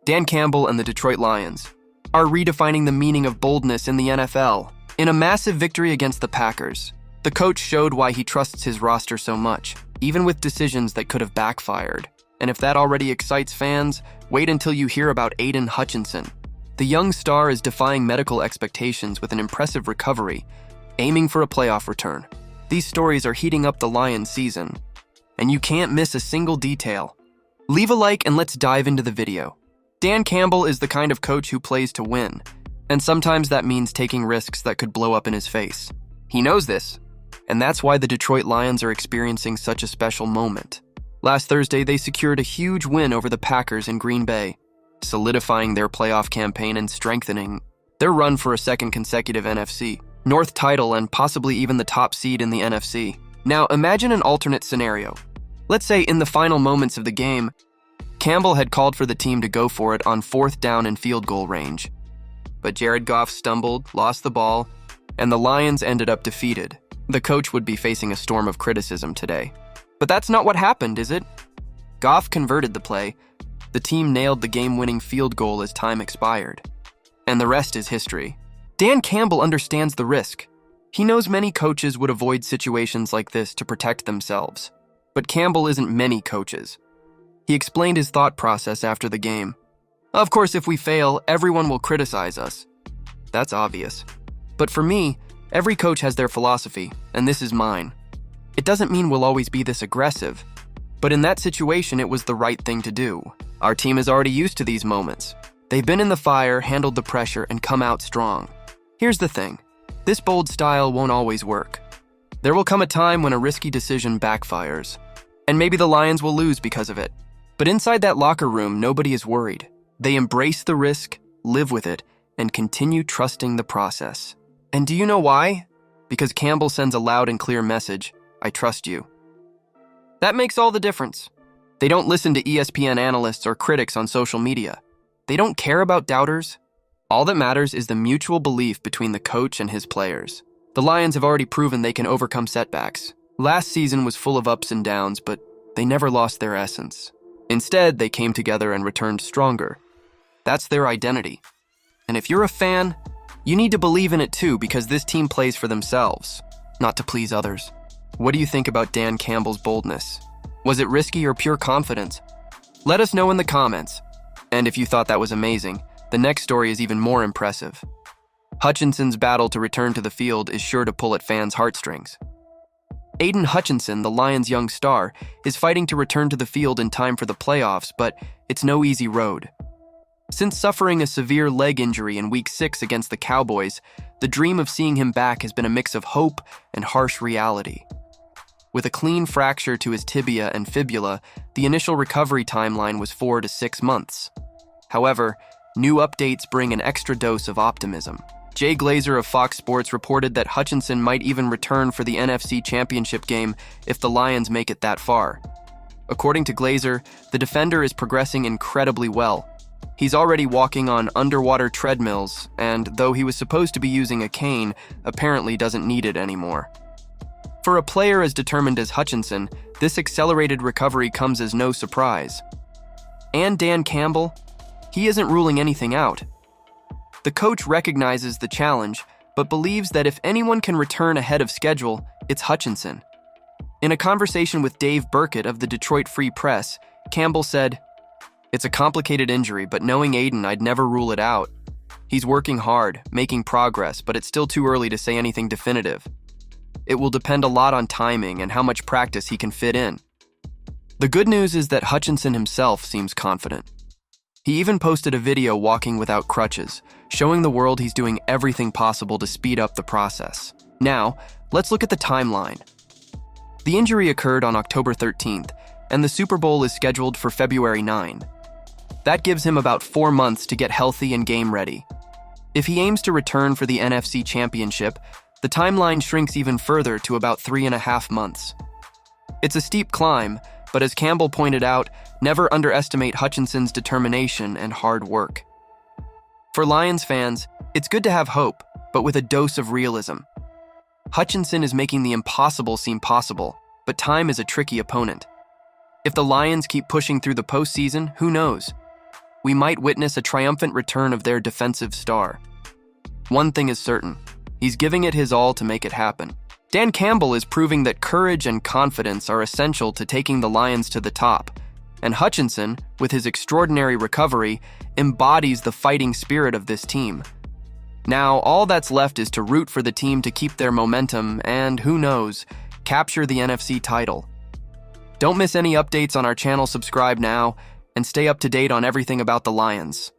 Dan Campbell and the Detroit Lions are redefining the meaning of boldness in the NFL. In a massive victory against the Packers, the coach showed why he trusts his roster so much, even with decisions that could have backfired. And if that already excites fans, wait until you hear about Aidan Hutchinson. The young star is defying medical expectations with an impressive recovery, aiming for a playoff return. These stories are heating up the Lions season, and you can't miss a single detail. Leave a like and let's dive into the video. Dan Campbell is the kind of coach who plays to win, and sometimes that means taking risks that could blow up in his face. He knows this, and that's why the Detroit Lions are experiencing such a special moment. Last Thursday, they secured a huge win over the Packers in Green Bay, solidifying their playoff campaign and strengthening their run for a second consecutive NFC North title and possibly even the top seed in the NFC. Now, imagine an alternate scenario. Let's say in the final moments of the game, Campbell had called for the team to go for it on 4th down and field goal range. But Jared Goff stumbled, lost the ball, and the Lions ended up defeated. The coach would be facing a storm of criticism today. But that's not what happened, is it? Goff converted the play. The team nailed the game-winning field goal as time expired. And the rest is history. Dan Campbell understands the risk. He knows many coaches would avoid situations like this to protect themselves. But Campbell isn't many coaches. He explained his thought process after the game. Of course, if we fail, everyone will criticize us. That's obvious. But for me, every coach has their philosophy, and this is mine. It doesn't mean we'll always be this aggressive, but in that situation, it was the right thing to do. Our team is already used to these moments. They've been in the fire, handled the pressure, and come out strong. Here's the thing. This bold style won't always work. There will come a time when a risky decision backfires, and maybe the Lions will lose because of it. But inside that locker room, nobody is worried. They embrace the risk, live with it, and continue trusting the process. And do you know why? Because Campbell sends a loud and clear message, I trust you. That makes all the difference. They don't listen to ESPN analysts or critics on social media. They don't care about doubters. All that matters is the mutual belief between the coach and his players. The Lions have already proven they can overcome setbacks. Last season was full of ups and downs, but they never lost their essence. Instead, they came together and returned stronger. That's their identity. And if you're a fan, you need to believe in it too, because this team plays for themselves, not to please others. What do you think about Dan Campbell's boldness? Was it risky or pure confidence? Let us know in the comments. And if you thought that was amazing, the next story is even more impressive. Hutchinson's battle to return to the field is sure to pull at fans' heartstrings. Aidan Hutchinson, the Lions' young star, is fighting to return to the field in time for the playoffs, but it's no easy road. Since suffering a severe leg injury in Week 6 against the Cowboys, the dream of seeing him back has been a mix of hope and harsh reality. With a clean fracture to his tibia and fibula, the initial recovery timeline was 4 to 6 months. However, new updates bring an extra dose of optimism. Jay Glazer of Fox Sports reported that Hutchinson might even return for the NFC Championship game if the Lions make it that far. According to Glazer, the defender is progressing incredibly well. He's already walking on underwater treadmills, and though he was supposed to be using a cane, apparently doesn't need it anymore. For a player as determined as Hutchinson, this accelerated recovery comes as no surprise. And Dan Campbell, he isn't ruling anything out. The coach recognizes the challenge, but believes that if anyone can return ahead of schedule, it's Hutchinson. In a conversation with Dave Burkett of the Detroit Free Press, Campbell said, "It's a complicated injury, but knowing Aidan, I'd never rule it out. He's working hard, making progress, but it's still too early to say anything definitive. It will depend a lot on timing and how much practice he can fit in." The good news is that Hutchinson himself seems confident. He even posted a video walking without crutches, showing the world he's doing everything possible to speed up the process. Now, let's look at the timeline. The injury occurred on October 13th, and the Super Bowl is scheduled for February 9. That gives him about 4 months to get healthy and game ready. If he aims to return for the NFC Championship, the timeline shrinks even further to about 3.5 months. It's a steep climb, but as Campbell pointed out, never underestimate Hutchinson's determination and hard work. For Lions fans, it's good to have hope, but with a dose of realism. Hutchinson is making the impossible seem possible, but time is a tricky opponent. If the Lions keep pushing through the postseason, who knows? we might witness a triumphant return of their defensive star. One thing is certain, he's giving it his all to make it happen. Dan Campbell is proving that courage and confidence are essential to taking the Lions to the top, and Hutchinson, with his extraordinary recovery, embodies the fighting spirit of this team. Now, all that's left is to root for the team to keep their momentum and, who knows, capture the NFC title. Don't miss any updates on our channel. Subscribe now and stay up to date on everything about the Lions.